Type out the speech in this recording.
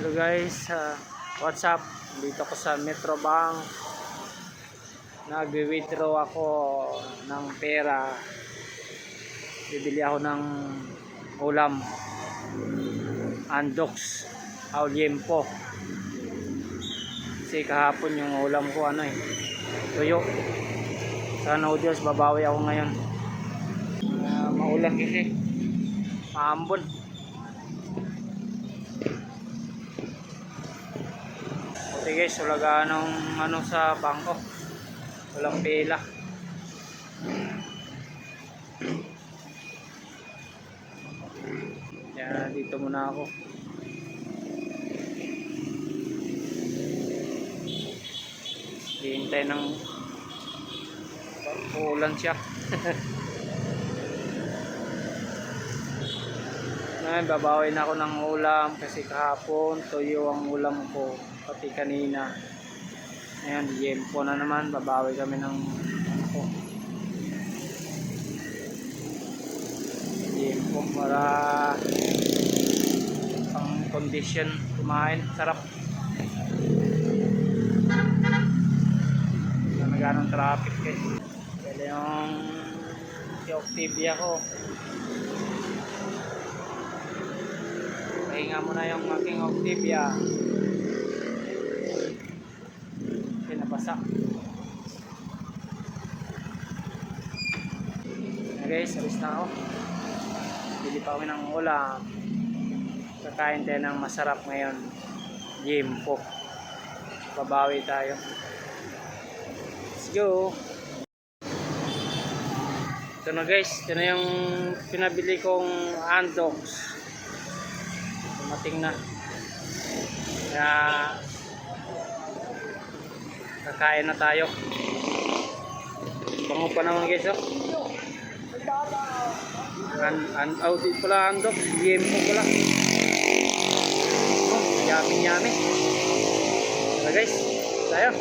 Hello guys, what's up? Dito ko sa Metro Bank. Nag-withdraw ako ng pera. Bibili ako ng ulam. Andox, Liempo. Kasi kahapon yung ulam ko tuyo. Sa noodles, babawi ako ngayon. Maulan kasi. Maambon. Okay guys, wala ng sa bangko. Walang pila. Yan, dito muna ako. Hihintay ng ulan siya. Ngayon, babawin ako ng ulam kasi kahapon tuyo ang ulam ko. Pati kanina. Ayan, Liempo na naman. Babawi kami ng Liempo para pang condition kumain. Sarap. Ganong traffic kaya yung si Octavia ko. Pahinga muna yung aking Octavia. Pinabasa. Guys, alis na ako. Bili pa kami ng ulam. Kakain tayo ng masarap ngayon. Liempo. Babawi tayo. Let's go. Ito na guys. Ito na yung pinabili kong Andox. Dumating na. Kaya kakain na tayo. Bango pa naman guys. Dito pala Andox. Liempo pala. Yummy. Tara guys. Tayo.